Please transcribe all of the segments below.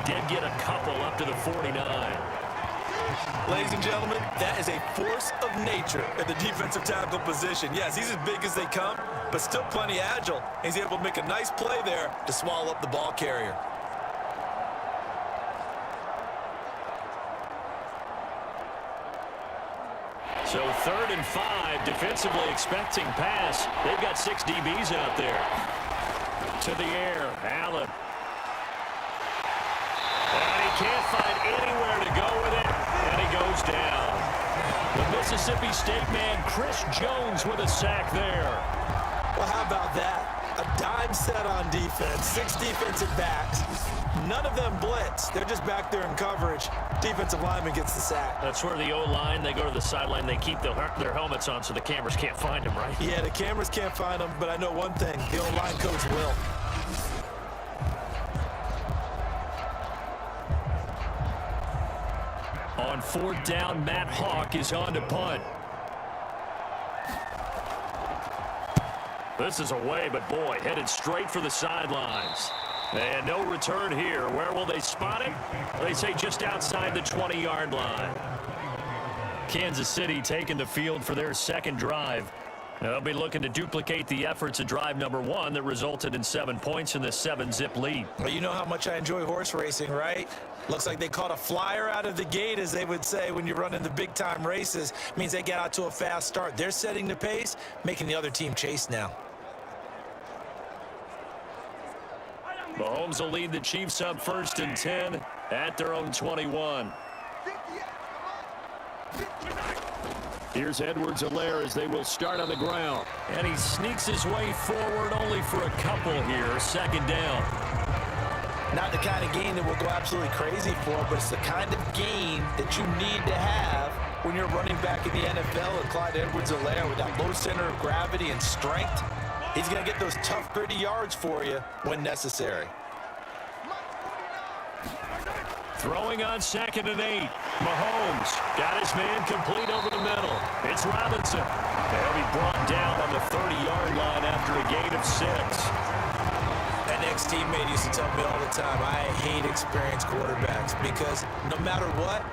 did get a couple up to the 49. Ladies and gentlemen, that is a force of nature at the defensive tackle position. Yes, he's as big as they come, but still plenty agile. He's able to make a nice play there to swallow up the ball carrier. So 3rd and 5, defensively expecting pass. They've got 6 DBs out there. To the air, Allen. And he can't find anywhere to go with it, and he goes down. The Mississippi State man, Chris Jones, with a sack there. Well, how about that? A dime set on defense, 6 defensive backs. None of them blitz. They're just back there in coverage. Defensive lineman gets the sack. That's where the O-line, they go to the sideline, they keep their helmets on so the cameras can't find them, right? Yeah, the cameras can't find them, but I know one thing. The O-line coach will. On 4th down, Matt Hawk is on to punt. This is away, but boy, headed straight for the sidelines. And no return here. Where will they spot it? They say just outside the 20-yard line. Kansas City taking the field for their 2nd drive. They'll be looking to duplicate the efforts of drive number 1 that resulted in 7 points in the 7-zip lead. Well, you know how much I enjoy horse racing, right? Looks like they caught a flyer out of the gate, as they would say when you're running the big-time races. Means they get out to a fast start. They're setting the pace, making the other team chase now. Mahomes will lead the Chiefs up 1st and 10 at their own 21. Here's Edwards-Helaire as they will start on the ground. And he sneaks his way forward only for a couple here. 2nd down. Not the kind of game that we'll go absolutely crazy for, but it's the kind of game that you need to have when you're running back in the NFL. And Clyde Edwards-Helaire, with that low center of gravity and strength, he's going to get those tough, gritty yards for you when necessary. Throwing on 2nd and 8. Mahomes got his man complete over the middle. It's Robinson. They'll be brought down on the 30-yard line after a gain of 6. An ex-teammate used to tell me all the time, I hate experienced quarterbacks because no matter what,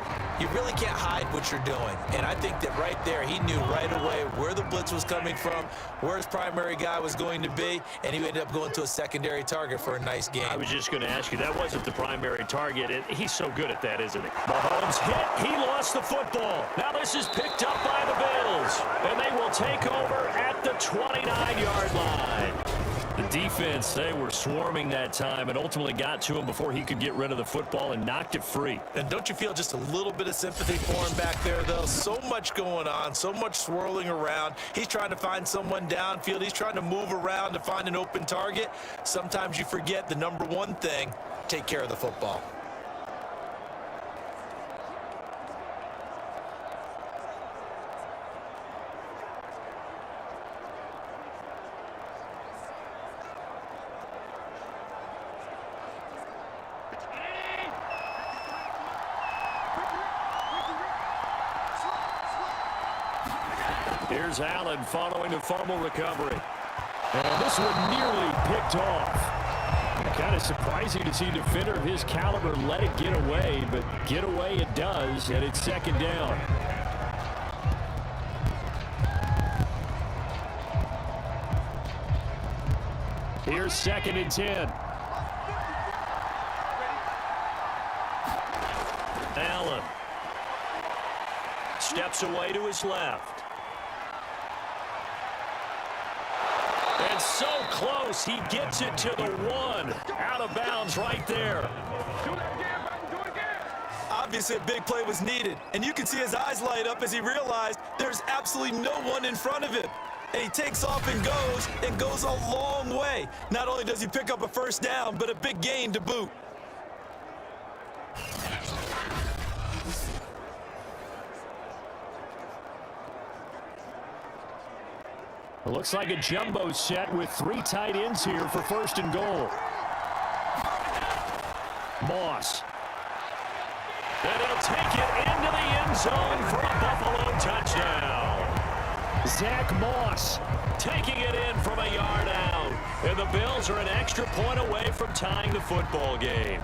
you really can't hide what you're doing. And I think that right there, he knew right away where the blitz was coming from, where his primary guy was going to be, and he ended up going to a secondary target for a nice game. I was just going to ask you, that wasn't the primary target. He's so good at that, isn't he? Mahomes hit. He lost the football. Now this is picked up by the Bills, and they will take over at the 29-yard line. The defense, they were swarming that time and ultimately got to him before he could get rid of the football and knocked it free. And don't you feel just a little bit of sympathy for him back there, though? So much going on, so much swirling around. He's trying to find someone downfield. He's trying to move around to find an open target. Sometimes you forget the number one thing, take care of the football. Here's Allen following the fumble recovery. And this one nearly picked off. Kind of surprising to see a defender of his caliber let it get away, but get away it does, and it's 2nd down. Here's 2nd and 10. Allen steps away to his left. And so close, he gets it to the 1. Out of bounds right there. Obviously, a big play was needed, and you can see his eyes light up as he realized there's absolutely no one in front of him. And he takes off and goes a long way. Not only does he pick up a 1st down, but a big gain to boot. It looks like a jumbo set with 3 tight ends here for 1st and goal. Moss. And he'll take it into the end zone for a Buffalo touchdown. Zach Moss taking it in from a yard out. And the Bills are an extra point away from tying the football game.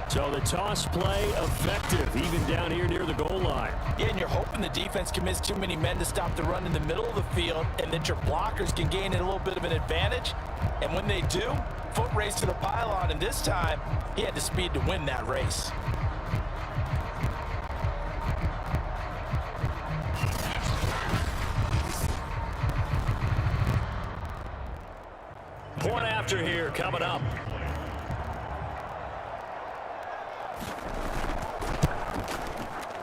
So the toss play effective, even down here near the goal line. Yeah, and you're hoping the defense can miss too many men to stop the run in the middle of the field, and that your blockers can gain a little bit of an advantage. And when they do, foot race to the pylon, and this time, he had the speed to win that race. Point after here coming up.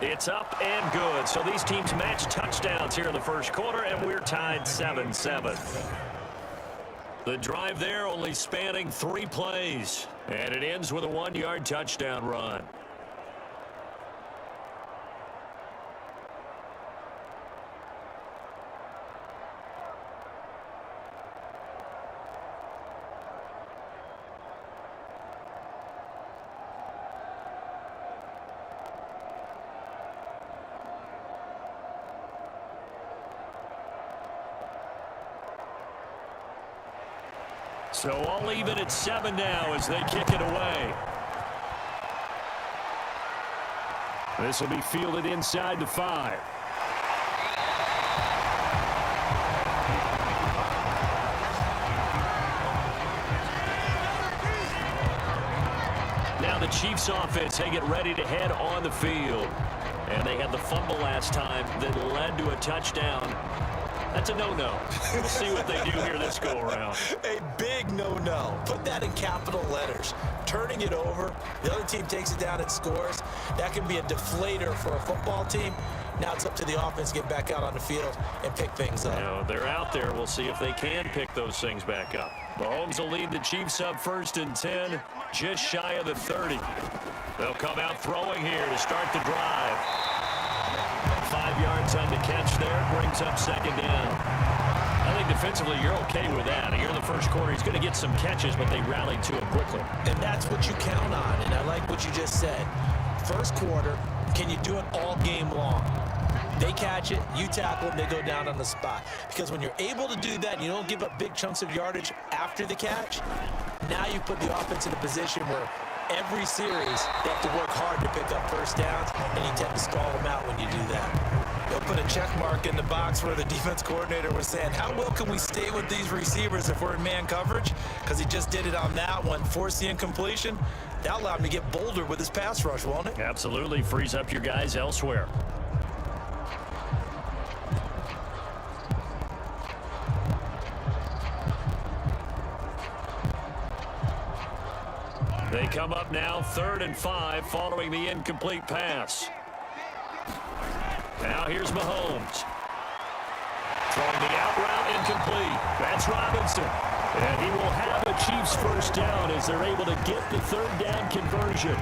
It's up and good. So these teams match touchdowns here in the first quarter, and we're tied 7-7. The drive there only spanning 3 plays, and it ends with a 1-yard touchdown run. So all even at 7 now as they kick it away. This will be fielded inside the 5. Now the Chiefs offense, they get ready to head on the field. And they had the fumble last time that led to a touchdown. That's a no-no. We'll see what they do here this go-around. A big no-no. Put that in capital letters. Turning it over, the other team takes it down and scores. That can be a deflator for a football team. Now it's up to the offense to get back out on the field and pick things up. You know, they're out there. We'll see if they can pick those things back up. Mahomes will lead the Chiefs up 1st and 10, just shy of the 30. They'll come out throwing here to start the drive. 5 yards on the catch there, brings up 2nd down. I think defensively you're okay with that. Here in the first quarter, he's going to get some catches, but they rallied to him quickly. And that's what you count on, and I like what you just said. First quarter, can you do it all game long? They catch it, you tackle them, they go down on the spot. Because when you're able to do that, and you don't give up big chunks of yardage after the catch, now you put the offense in a position where every series, they have to work hard to pick up first downs, and you tend to stall them out when you do that. They'll put a check mark in the box where the defense coordinator was saying, how well can we stay with these receivers if we're in man coverage? Because he just did it on that one, forced the incompletion. That allowed him to get bolder with his pass rush, won't it? Absolutely. Frees up your guys elsewhere. They come up now 3rd and 5 following the incomplete pass. Now here's Mahomes. Throwing the out route incomplete. That's Robinson. And he will have a Chiefs first down as they're able to get the 3rd down conversion.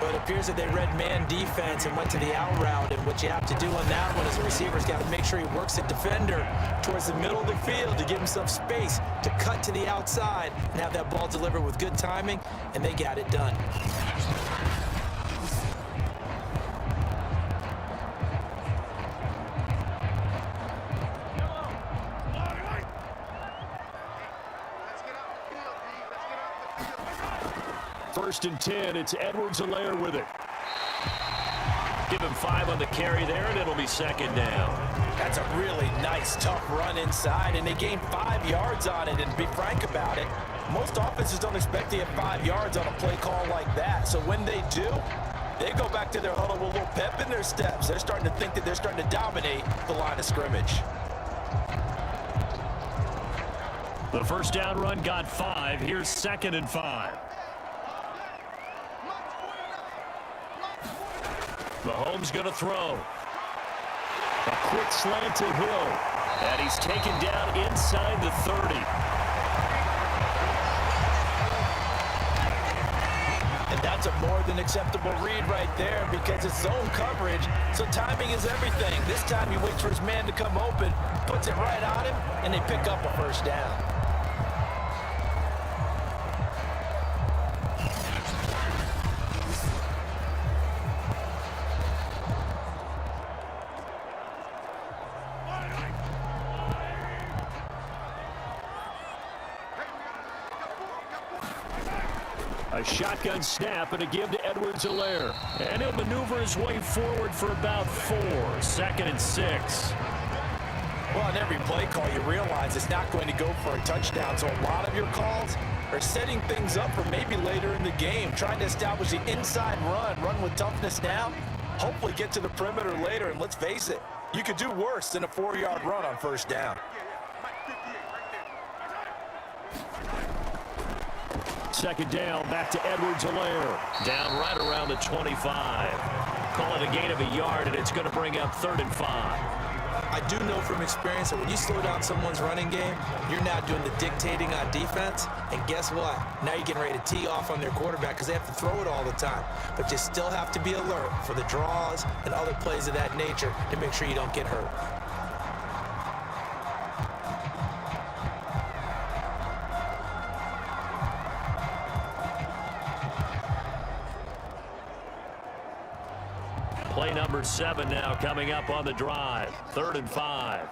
But it appears that they read man defense and went to the out route. And what you have to do on that one is the receiver's got to make sure he works the defender towards the middle of the field to give himself space to cut to the outside and have that ball delivered with good timing, and they got it done. First and 10, it's Edwards-Helaire with it. Give him 5 on the carry there, and it'll be 2nd down. That's a really nice, tough run inside, and they gained 5 yards on it. And to be frank about it, most offenses don't expect to get 5 yards on a play call like that. So when they do, they go back to their huddle with a little pep in their steps. They're starting to think that they're starting to dominate the line of scrimmage. The first down run got 5. Here's 2nd and 5. Mahomes going to throw. A quick slant to Hill. And he's taken down inside the 30. And that's a more than acceptable read right there because it's zone coverage, so timing is everything. This time he waits for his man to come open, puts it right on him, and they pick up a first down. A shotgun snap and a give to Edwards-Helaire. And he'll maneuver his way forward for about 4. 2nd and 6. Well, on every play call, you realize it's not going to go for a touchdown. So a lot of your calls are setting things up for maybe later in the game, trying to establish the inside run with toughness now, hopefully get to the perimeter later. And let's face it, you could do worse than a 4-yard run on 1st down. Second down, back to Edwards-Helaire. Down right around the 25. Call it a gain of a yard, and it's going to bring up 3rd and 5. I do know from experience that when you slow down someone's running game, you're now doing the dictating on defense. And guess what? Now you're getting ready to tee off on their quarterback because they have to throw it all the time. But you still have to be alert for the draws and other plays of that nature to make sure you don't get hurt. Play number 7 now coming up on the drive. 3rd and 5.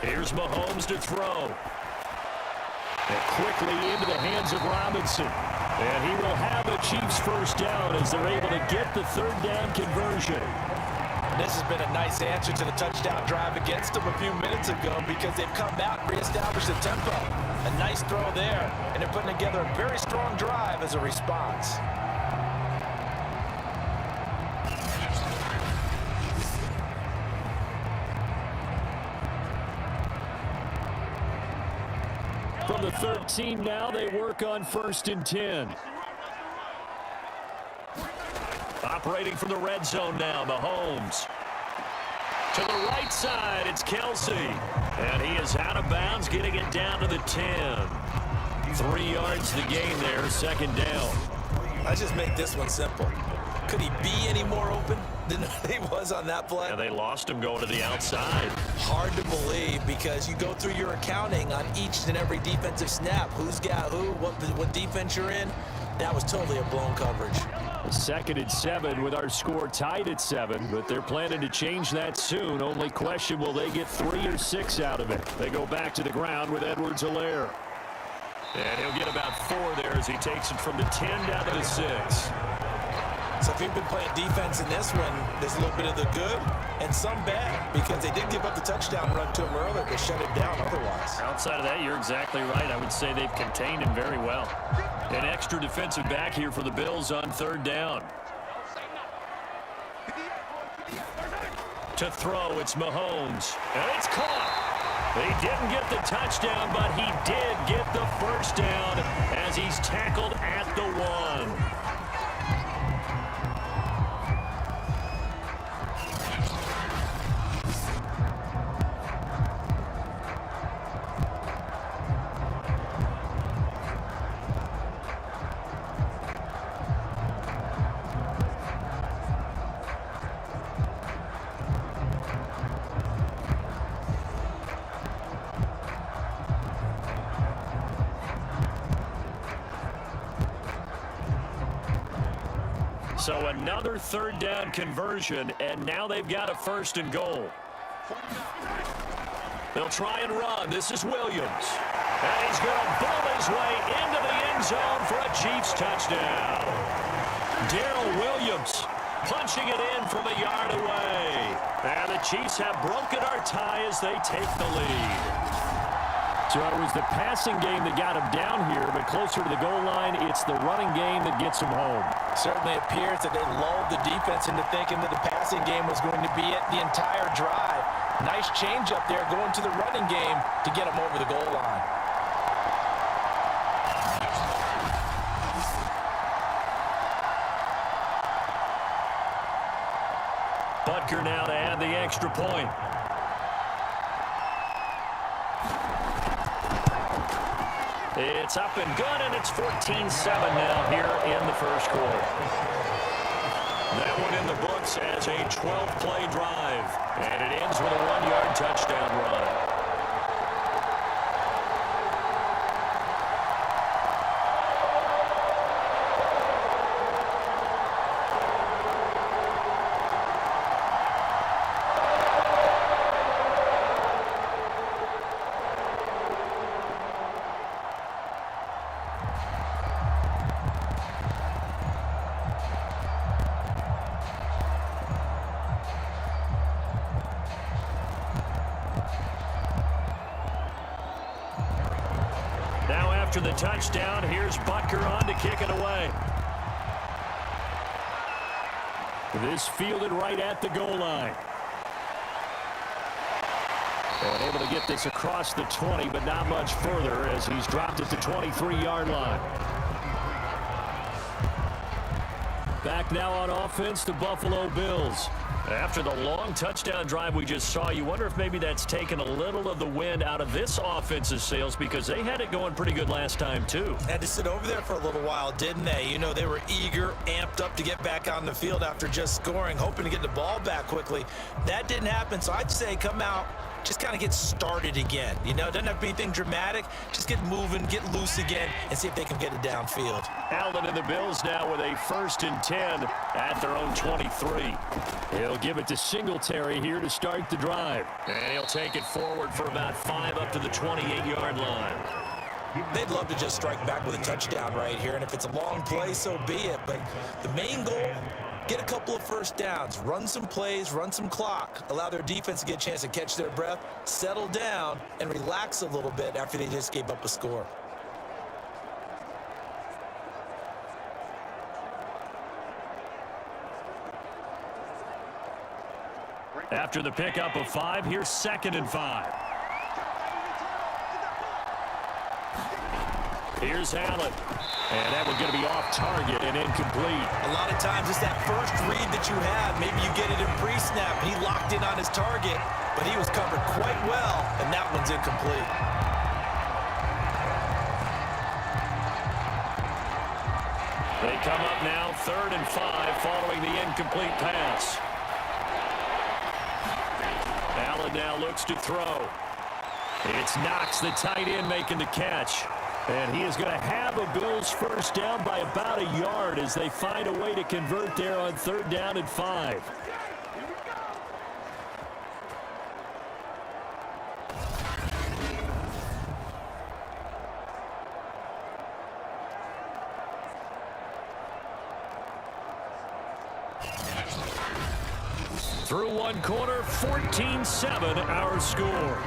Here's Mahomes to throw. And quickly into the hands of Robinson. And he will have the Chiefs 1st down as they're able to get the 3rd down conversion. This has been a nice answer to the touchdown drive against them a few minutes ago because they've come out and reestablished the tempo. A nice throw there, and they're putting together a very strong drive as a response. From the 13 now, they work on 1st and 10. Operating from the red zone now, Mahomes. To the right side, it's Kelsey. And he is out of bounds, getting it down to the 10. 3 yards the gain there, 2nd down. Let's just make this one simple. Could he be any more open than he was on that play? Yeah, they lost him going to the outside. Hard to believe because you go through your accounting on each and every defensive snap. Who's got who, what defense you're in. That was totally a blown coverage. 2nd and 7 with our score tied at 7, but they're planning to change that soon. Only question, will they get 3 or 6 out of it? They go back to the ground with Edwards-Helaire. And he'll get about 4 there as he takes it from the 10 down to the 6. So if you've been playing defense in this one, there's a little bit of the good and some bad because they did give up the touchdown run to him earlier, but shut it down otherwise. Outside of that, you're exactly right. I would say they've contained him very well. An extra defensive back here for the Bills on 3rd down. To throw, it's Mahomes. And it's caught. He didn't get the touchdown, but he did get the 1st down as he's tackled at the 1. So another 3rd down conversion, and now they've got a 1st and goal. They'll try and run. This is Williams. And he's going to bowl his way into the end zone for a Chiefs touchdown. Darrell Williams punching it in from a yard away. And the Chiefs have broken our tie as they take the lead. So it was the passing game that got him down here, but closer to the goal line, it's the running game that gets him home. Certainly appears that they lulled the defense into thinking that the passing game was going to be it the entire drive. Nice change up there going to the running game to get him over the goal line. Butker now to add the extra point. It's up and good, and it's 14-7 now here in the 1st quarter. That one in the books as a 12-play drive, and it ends with a 1-yard touchdown run. after the touchdown. Here's Butker on to kick it away. This fielded right at the goal line. And able to get this across the 20, but not much further as he's dropped at the 23-yard line. Back now on offense, the Buffalo Bills. After the long touchdown drive we just saw, you wonder if maybe that's taken a little of the wind out of this offense's sails because they had it going pretty good last time, too. Had to sit over there for a little while, didn't they? You know, they were eager, amped up to get back on the field after just scoring, hoping to get the ball back quickly. That didn't happen, so I'd say come out, just kind of get started again. You know, doesn't have to be anything dramatic. Just get moving, get loose again, and see if they can get it downfield. Allen and the Bills now with a 1st and 10 at their own 23. He'll give it to Singletary here to start the drive. And he'll take it forward for about 5 up to the 28-yard line. They'd love to just strike back with a touchdown right here, and if it's a long play, so be it. But the main goal, get a couple of first downs, run some plays, run some clock, allow their defense to get a chance to catch their breath, settle down, and relax a little bit after they just gave up a score. After the pickup of 5, here's 2nd and 5. Here's Allen. And that one's going to be off target and incomplete. A lot of times it's that first read that you have. Maybe you get it in pre-snap. He locked in on his target, but he was covered quite well, and that one's incomplete. They come up now 3rd and 5 following the incomplete pass. Allen now looks to throw. It's Knox, the tight end, making the catch. And he is going to have a Bills first down by about a yard as they find a way to convert there on 3rd down and 5. Through one quarter, 14-7 our score.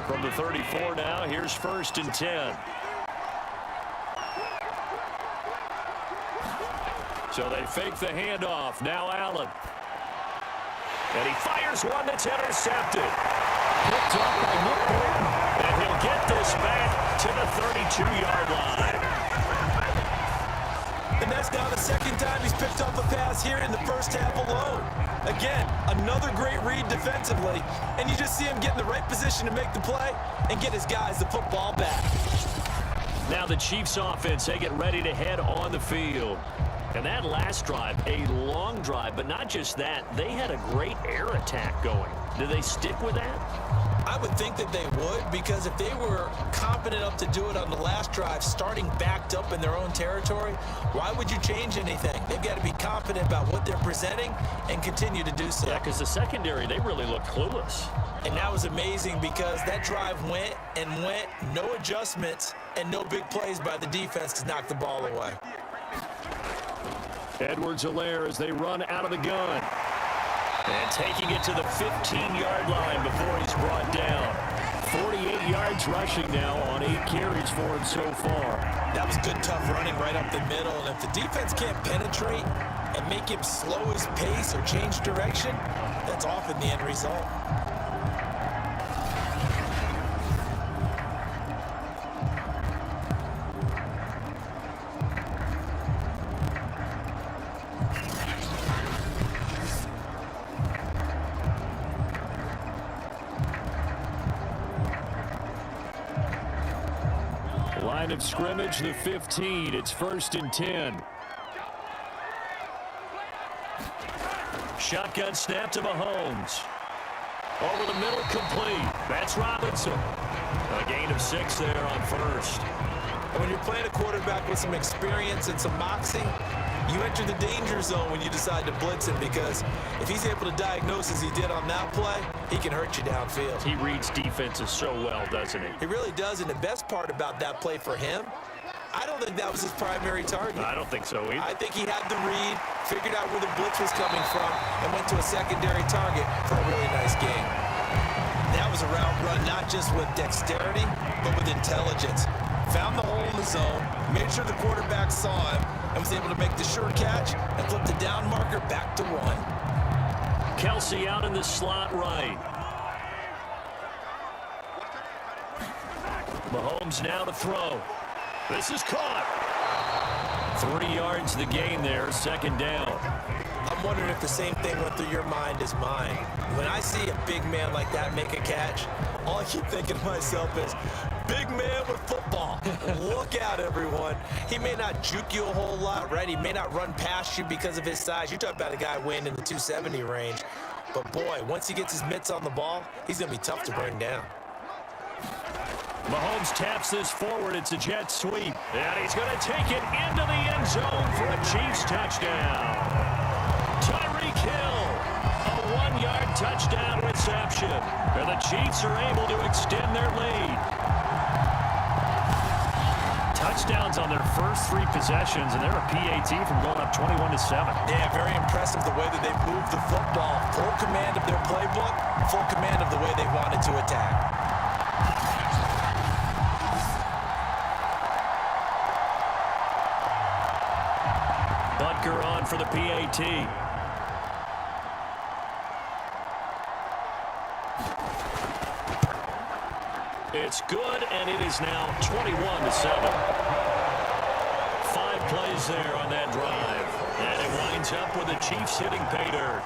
From the 34 now, here's 1st and 10. So they fake the handoff. Now Allen. And he fires one that's intercepted. Picked up by Woodward. And he'll get this back to the 32-yard line. And that's now the 2nd time he's picked up a pass here in the first half alone. Again, another great read defensively. And you just see him get in the right position to make the play and get his guys the football back. Now the Chiefs offense, they get ready to head on the field. And that last drive, a long drive, but not just that, they had a great air attack going. Do they stick with that? I would think that they would, because if they were confident enough to do it on the last drive, starting backed up in their own territory, why would you change anything? They've got to be confident about what they're presenting and continue to do so. Yeah, because the secondary, they really looked clueless. And that was amazing because that drive went and went, no adjustments, and no big plays by the defense to knock the ball away. Edwards-Helaire as they run out of the gun. And taking it to the 15-yard line before he's brought down. 48 yards rushing now on 8 carries for him so far. That was good, tough running right up the middle. And if the defense can't penetrate and make him slow his pace or change direction, that's often the end result. Line of scrimmage, the 15. It's 1st and 10. Shotgun snap to Mahomes. Over the middle, complete. That's Robinson. A gain of 6 there on 1st. And when you're playing a quarterback with some experience and some moxie, You enter the danger zone when you decide to blitz him, because if he's able to diagnose as he did on that play, he can hurt you downfield. He reads defenses so well, doesn't he? He really does, and the best part about that play for him, I don't think that was his primary target. I don't think so either. I think he had the read, figured out where the blitz was coming from, and went to a secondary target for a really nice game. That was a route run not just with dexterity, but with intelligence. Found the hole in the zone, made sure the quarterback saw him, and was able to make the sure catch and flip the down marker back to 1. Kelsey out in the slot right. Mahomes now to throw. This is caught. 3 yards the gain there, second down. I'm wondering if the same thing went through your mind as mine. When I see a big man like that make a catch, all I keep thinking to myself is, big man with football. Look out, everyone. He may not juke you a whole lot, right? He may not run past you because of his size. You talk about a guy weighing in the 270 range. But, boy, once he gets his mitts on the ball, he's going to be tough to bring down. Mahomes taps this forward. It's a jet sweep. And he's going to take it into the end zone for a Chiefs touchdown. Tyreek Hill, a 1-yard touchdown reception. And the Chiefs are able to extend their lead. Touchdowns on their first 3 possessions, and they're a PAT from going up 21-7. Yeah, very impressive the way that they moved the football. Full command of their playbook, full command of the way they wanted to attack. Butker on for the PAT. It's good, and it is now 21-7. 5 plays there on that drive. And it winds up with the Chiefs hitting pay dirt.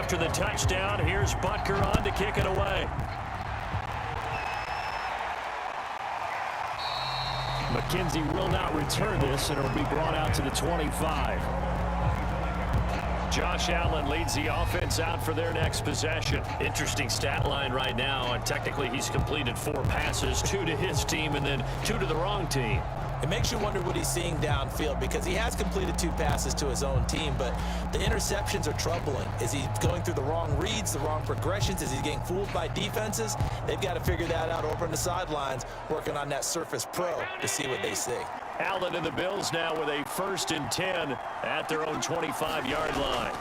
After the touchdown, here's Butker on to kick it away. McKenzie will not return this, and it'll be brought out to the 25. Josh Allen leads the offense out for their next possession. Interesting stat line right now, and technically he's completed 4 passes, 2 to his team and then 2 to the wrong team. It makes you wonder what he's seeing downfield, because he has completed 2 passes to his own team, but the interceptions are troubling. Is he going through the wrong reads, the wrong progressions? Is he getting fooled by defenses? They've got to figure that out over on the sidelines, working on that Surface Pro to see what they see. Allen and the Bills now with a 1st and 10 at their own 25-yard line.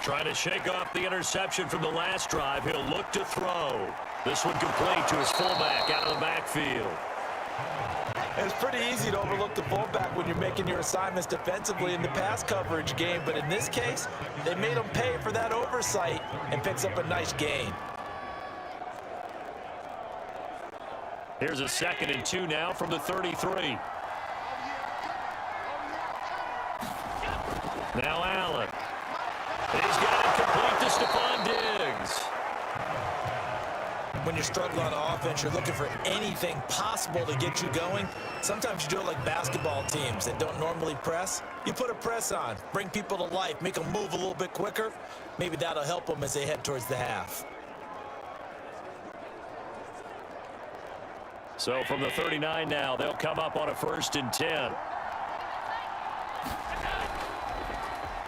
Trying to shake off the interception from the last drive. He'll look to throw. This one complete to his fullback out of the backfield. It's pretty easy to overlook the fullback when you're making your assignments defensively in the pass coverage game, but in this case, they made him pay for that oversight and picks up a nice gain. Here's a 2nd and 2 now from the 33. Now Allen. He's got it complete to Stephon Diggs. When you're struggling on offense, you're looking for anything possible to get you going. Sometimes you do it like basketball teams that don't normally press. You put a press on, bring people to life, make them move a little bit quicker. Maybe that'll help them as they head towards the half. So from the 39 now, they'll come up on a 1st and 10.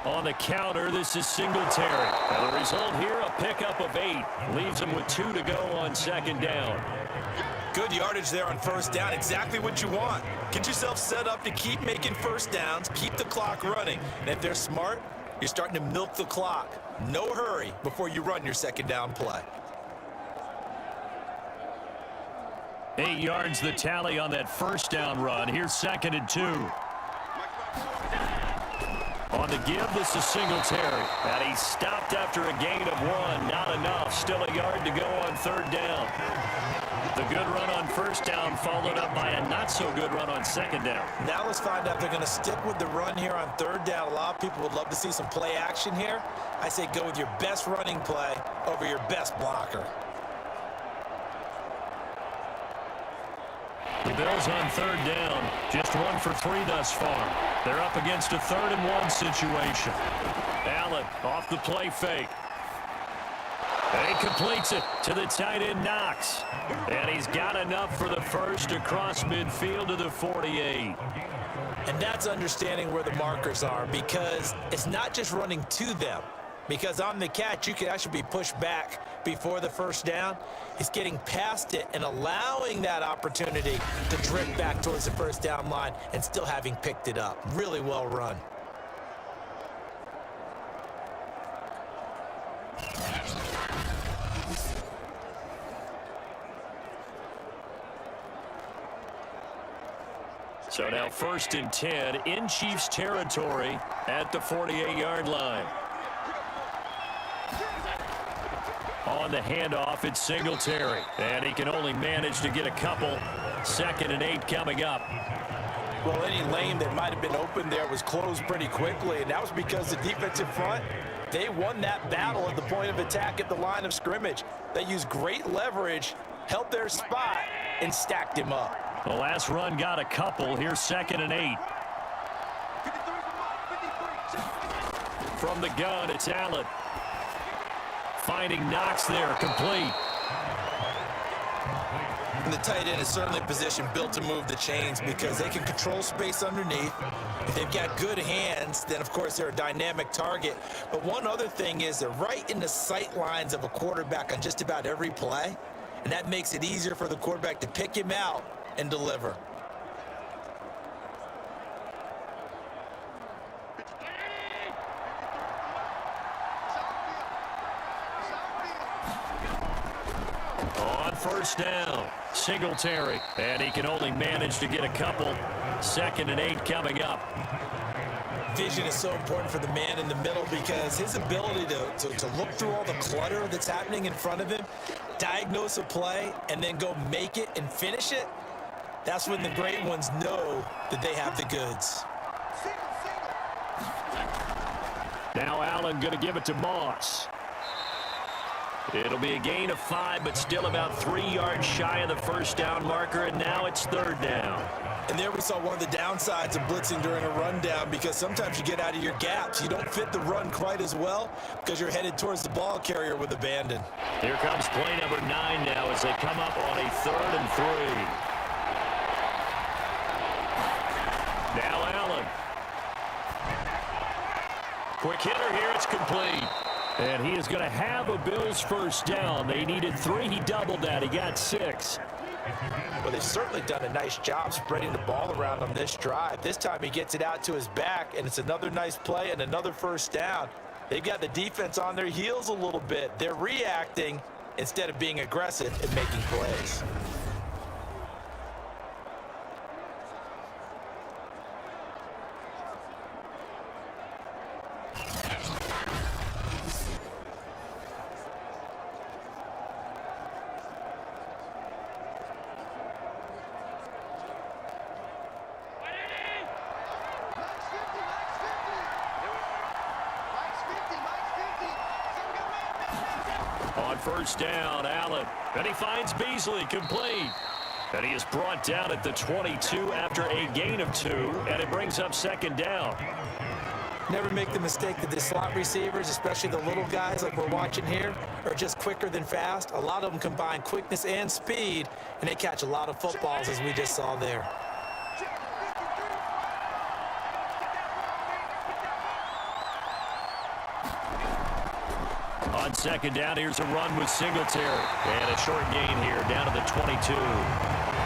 On the counter, this is Singletary. And the result here, a pickup of 8. Leaves him with 2 to go on 2nd down. Good yardage there on 1st down. Exactly what you want. Get yourself set up to keep making 1st downs, keep the clock running. And if they're smart, you're starting to milk the clock. No hurry before you run your 2nd down play. 8 yards the tally on that 1st down run. Here's 2nd and 2. On the give, this is Singletary. And he stopped after a gain of 1. Not enough. Still a yard to go on 3rd down. The good run on first down followed up by a not-so-good run on second down. Now let's find out if they're going to stick with the run here on third down. A lot of people would love to see some play action here. I say go with your best running play over your best blocker. The Bills on third down, just 1 for 3 thus far. They're up against a 3rd and 1 situation. Allen off the play fake. And he completes it to the tight end Knox. And he's got enough for the first across midfield to the 48. And that's understanding where the markers are, because it's not just running to them. Because on the catch, you can actually be pushed back before the first down. It's getting past it and allowing that opportunity to drift back towards the first down line and still having picked it up. Really well run. So now 1st and 10 in Chiefs territory at the 48-yard line. On the handoff, it's Singletary. And he can only manage to get a couple. 2nd and 8 coming up. Well, any lane that might have been open there was closed pretty quickly, and that was because the defensive front, they won that battle at the point of attack at the line of scrimmage. They used great leverage, held their spot, and stacked him up. The last run got a couple. Here's 2nd and 8. From the gun, it's Allen. Finding Knox there, complete. And the tight end is certainly a position built to move the chains because they can control space underneath. If they've got good hands, then, of course, they're a dynamic target. But one other thing is they're right in the sight lines of a quarterback on just about every play, and that makes it easier for the quarterback to pick him out and deliver. On first down, Singletary, and he can only manage to get a couple. 2nd and 8 coming up. Vision is so important for the man in the middle because his ability to look through all the clutter that's happening in front of him, diagnose a play, and then go make it and finish it, that's when the great ones know that they have the goods. Now Allen going to give it to Moss. It'll be a gain of 5, but still about 3 yards shy of the first down marker, and now it's 3rd down. And there we saw one of the downsides of blitzing during a rundown, because sometimes you get out of your gaps. You don't fit the run quite as well because you're headed towards the ball carrier with abandon. Here comes play number 9 now as they come up on a 3rd and 3. Now Allen. Quick hitter here, it's complete. And he is going to have a Bills first down. They needed 3, he doubled that, he got 6. Well, they've certainly done a nice job spreading the ball around on this drive. This time he gets it out to his back, and it's another nice play and another first down. They've got the defense on their heels a little bit. They're reacting instead of being aggressive and making plays. On first down, Allen. And he finds Beasley, complete. And he is brought down at the 22 after a gain of 2, and it brings up 2nd down. Never make the mistake that the slot receivers, especially the little guys like we're watching here, are just quicker than fast. A lot of them combine quickness and speed, and they catch a lot of footballs, as we just saw there. On 2nd down, here's a run with Singletary. And a short gain here, down to the 22.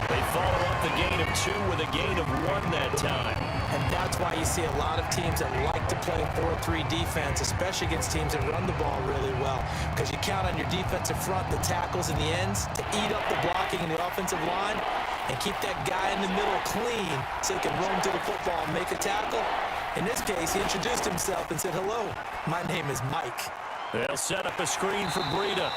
They follow up the gain of 2 with a gain of 1 that time. And that's why you see a lot of teams that like to play 4-3 defense, especially against teams that run the ball really well. Because you count on your defensive front, the tackles and the ends, to eat up the blocking in the offensive line and keep that guy in the middle clean so he can run to the football and make a tackle. In this case, he introduced himself and said, "Hello, my name is Mike." They'll set up a screen for Breida.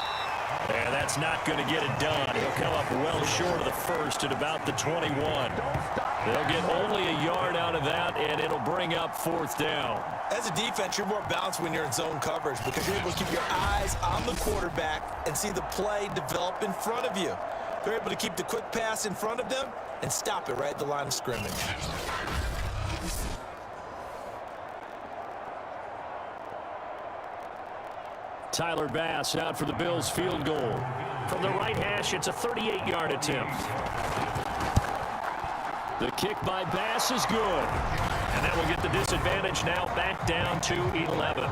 And that's that's not going to get it done. He'll come up well short of the first at about the 21. They'll get only a yard out of that, and it'll bring up 4th down. As a defense, you're more balanced when you're in zone coverage because you're able to keep your eyes on the quarterback and see the play develop in front of you. They're able to keep the quick pass in front of them and stop it right at the line of scrimmage. Tyler Bass out for the Bills field goal. From the right hash, it's a 38-yard attempt. The kick by Bass is good. And that will get the disadvantage now back down to 11.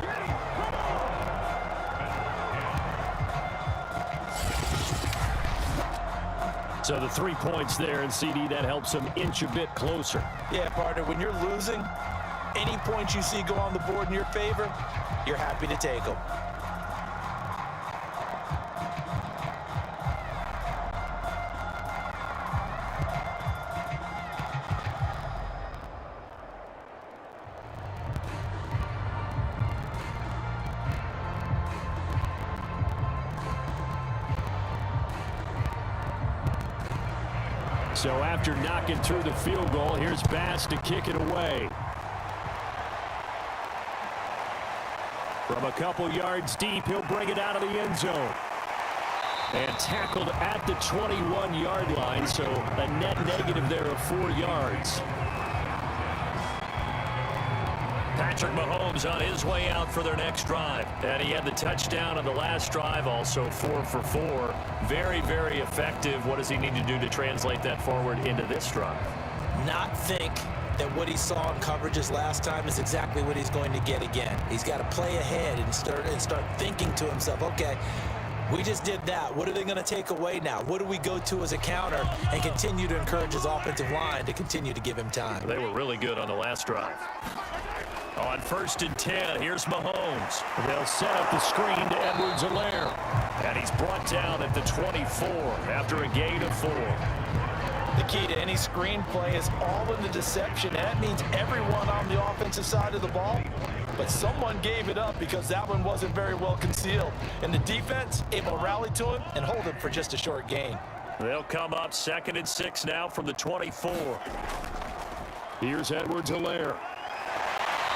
So the 3 points there, and CD, that helps him inch a bit closer. Yeah, partner, when you're losing, any points you see go on the board in your favor, you're happy to take them. So after knocking through the field goal, here's Bass to kick it away. From a couple yards deep, he'll bring it out of the end zone. And tackled at the 21-yard line, so a net negative there of 4 yards. Patrick Mahomes on his way out for their next drive. And he had the touchdown on the last drive, also 4 for 4. Very, very effective. What does he need to do to translate that forward into this drive? Not think that what he saw in coverages last time is exactly what he's going to get again. He's got to play ahead and start thinking to himself, okay, we just did that. What are they going to take away now? What do we go to as a counter? And continue to encourage his offensive line to continue to give him time. They were really good on the last drive. On 1st and 10, here's Mahomes. They'll set up the screen to Edwards-Helaire. And he's brought down at the 24 after a gain of 4. The key to any screen play is all in the deception. And that means everyone on the offensive side of the ball. But someone gave it up because that one wasn't very well concealed. And the defense able to rally to him and hold him for just a short gain. They'll come up 2nd and 6 now from the 24. Here's Edwards-Helaire.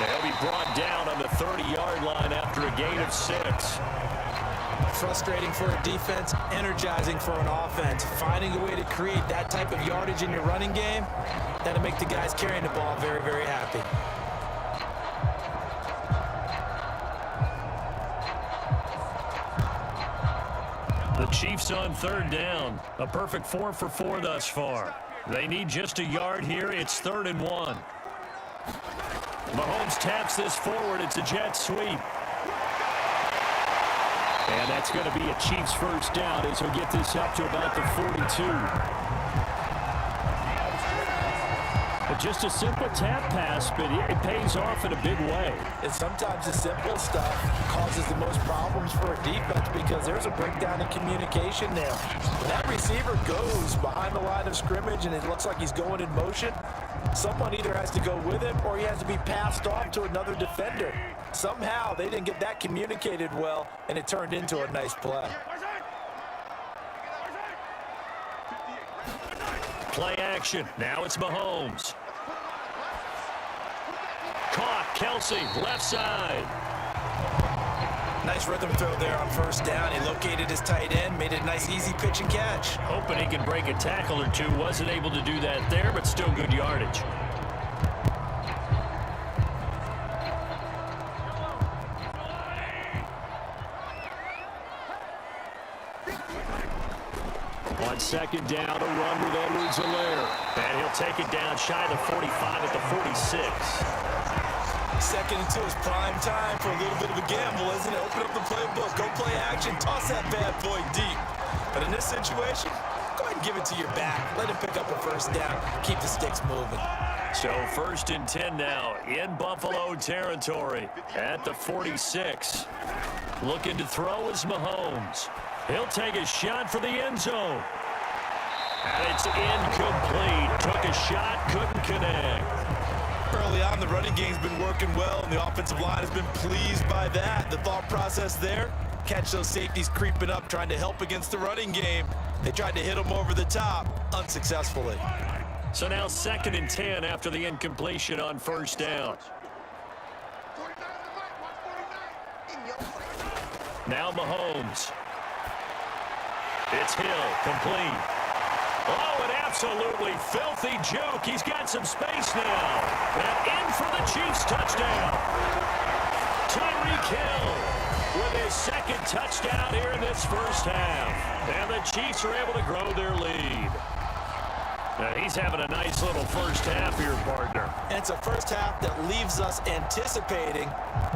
They'll be brought down on the 30-yard line after a gain of 6. Frustrating for a defense, energizing for an offense. Finding a way to create that type of yardage in your running game, that'll make the guys carrying the ball very, very happy. The Chiefs on 3rd down. A perfect 4 for 4 thus far. They need just a yard here. It's 3rd and 1. Mahomes taps this forward. It's a jet sweep. And that's going to be a Chiefs first down as he'll get this up to about the 42. But just a simple tap pass, but it pays off in a big way. And sometimes the simple stuff causes the most problems for a defense because there's a breakdown in communication there. When that receiver goes behind the line of scrimmage and it looks like he's going in motion, someone either has to go with him or he has to be passed off to another defender. Somehow they didn't get that communicated well, and it turned into a nice play. Play action. Now it's Mahomes. Caught. Kelsey, left side. Nice rhythm throw there on 1st down. He located his tight end, made it a nice easy pitch and catch. Hoping he can break a tackle or two. Wasn't able to do that there, but still good yardage. On 2nd down, a run with Edwards-Helaire. And he'll take it down shy of the 45 at the 46. 2nd and 2 is prime time for a little bit of a gamble, isn't it? Open up the playbook, go play action, toss that bad boy deep. But in this situation, go ahead and give it to your back. Let him pick up a 1st down, keep the sticks moving. So 1st and 10 now in Buffalo territory at the 46. Looking to throw is Mahomes. He'll take a shot for the end zone. And it's incomplete. Took a shot, couldn't connect. Early on, the running game's been working well, and the offensive line has been pleased by that. The thought process there, Catch those safeties creeping up, trying to help against the running game. They tried to hit him over the top, unsuccessfully. So now 2nd and 10 after the incompletion on first down. Now Mahomes. It's Hill, complete. Oh, an absolutely filthy juke. He's got some space now. And in for the Chiefs touchdown. Tyreek Hill with his 2nd touchdown here in this first half. And the Chiefs are able to grow their lead. Now, he's having a nice little first half here, partner. And it's a first half that leaves us anticipating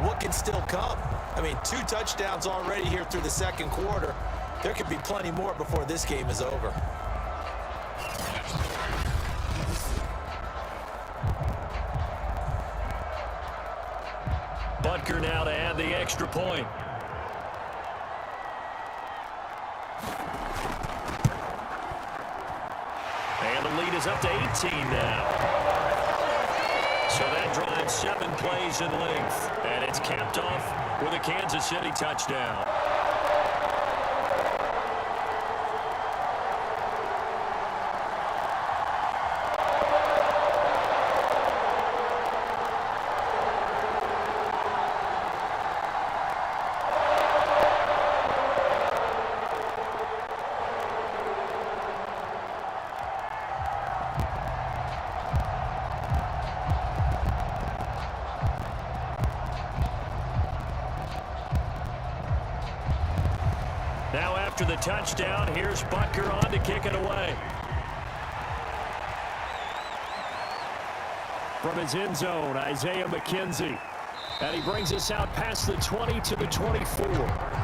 what can still come. I mean, 2 touchdowns already here through the 2nd quarter. There could be plenty more before this game is over. Butker now to add the extra point. And the lead is up to 18 now. So that drives 7 plays in length. And it's capped off with a Kansas City touchdown. Now after the touchdown, here's Butker on to kick it away. From his end zone, Isaiah McKenzie. And he brings us out past the 20 to the 24.